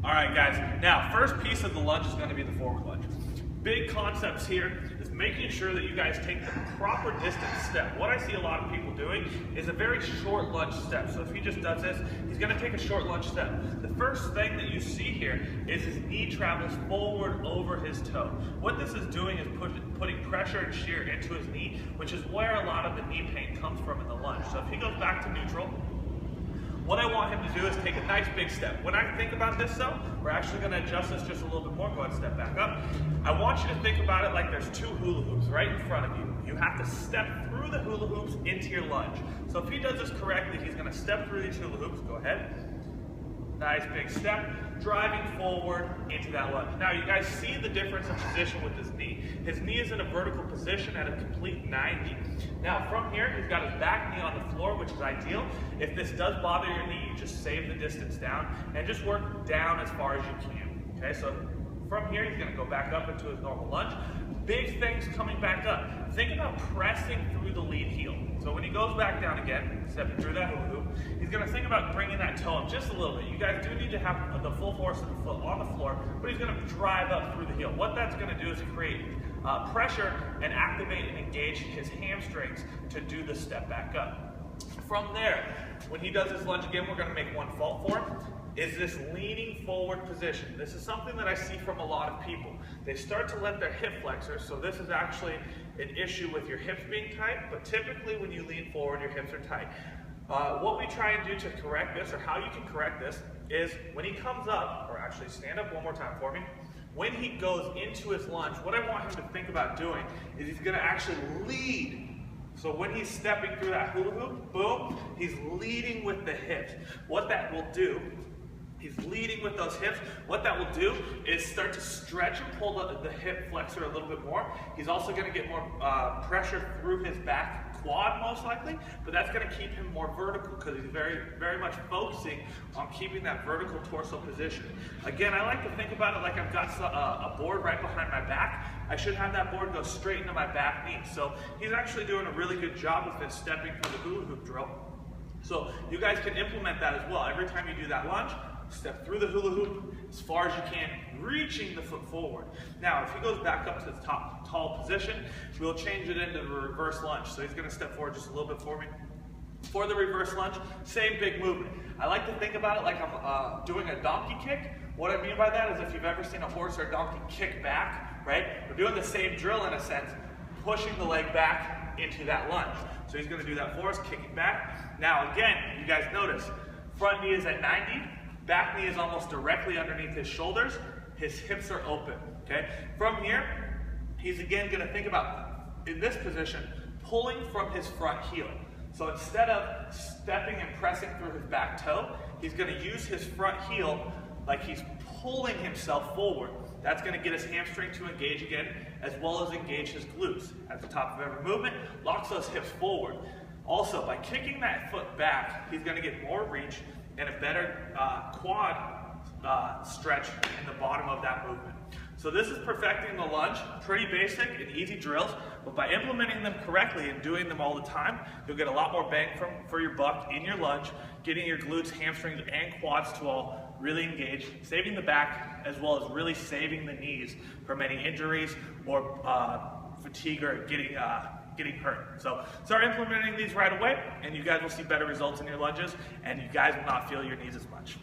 All right, guys. Now, first piece of the lunge is going to be the forward lunge. Big concepts here is making sure that you guys take the proper distance step. What I see a lot of people doing is a very short lunge step. So if he just does this, he's going to take a short lunge step. The first thing that you see here is his knee travels forward over his toe. What this is doing is putting pressure and shear into his knee, which is where a lot of the knee pain comes from in the lunge. So if he goes back to neutral, what I want him to do is take a nice big step. When I think about this though, we're actually going to adjust this just a little bit more. Go ahead and step back up. I want you to think about it like there's two hula hoops right in front of you. You have to step through the hula hoops into your lunge. So if he does this correctly, he's going to step through these hula hoops. Go ahead. Nice big step, driving forward into that lunge. Now you guys see the difference in position with his knee. His knee is in a vertical position at a complete 90. Now from here, he's got his back knee on the floor, which is ideal. If this does bother your knee, you just save the distance down and just work down as far as you can. Okay, so from here, he's gonna go back up into his normal lunge. Big things coming back up. Think about pressing through the lead heel. So when he goes back down again, stepping through that hula hoop, he's going to think about bringing that toe up just a little bit. You guys do need to have the full force of the foot on the floor, but he's going to drive up through the heel. What that's going to do is create pressure and activate and engage his hamstrings to do the step back up. From there, when he does his lunge again, we're going to make one fault for him. Is this leaning forward position. This is something that I see from a lot of people. They start to let their hip flexors, so this is actually an issue with your hips being tight, but typically when you lean forward, your hips are tight. What we try and do to correct this, or how you can correct this, is when he comes up, or actually stand up one more time for me, when he goes into his lunge, what I want him to think about doing is he's gonna actually lead. So when he's stepping through that hula hoop, boom, he's leading with the hips. What that will do, he's leading with those hips. What that will do is start to stretch and pull the hip flexor a little bit more. He's also going to get more pressure through his back quad most likely, but that's going to keep him more vertical because he's very much focusing on keeping that vertical torso position. Again, I like to think about it like I've got a board right behind my back. I should have that board go straight into my back knee. So he's actually doing a really good job with it stepping through the hula hoop drill. So you guys can implement that as well. Every time you do that lunge, step through the hula hoop as far as you can, reaching the foot forward. Now, if he goes back up to the tall position, we'll change it into the reverse lunge. So he's going to step forward just a little bit for me. For the reverse lunge, same big movement. I like to think about it like I'm doing a donkey kick. What I mean by that is if you've ever seen a horse or a donkey kick back, right? We're doing the same drill in a sense, pushing the leg back into that lunge. So he's going to do that for us, kicking back. Now again, you guys notice, front knee is at 90. Back knee is almost directly underneath his shoulders. His hips are open, okay? From here, he's again gonna think about, in this position, pulling from his front heel. So instead of stepping and pressing through his back toe, he's gonna use his front heel like he's pulling himself forward. That's gonna get his hamstring to engage again, as well as engage his glutes. At the top of every movement, locks those hips forward. Also, by kicking that foot back, he's gonna get more reach and a better quad stretch in the bottom of that movement. So this is perfecting the lunge, pretty basic and easy drills, but by implementing them correctly and doing them all the time, you'll get a lot more bang for your buck in your lunge, getting your glutes, hamstrings, and quads to all really engage, saving the back, as well as really saving the knees from any injuries or fatigue or getting hurt. So start implementing these right away and you guys will see better results in your lunges and you guys will not feel your knees as much.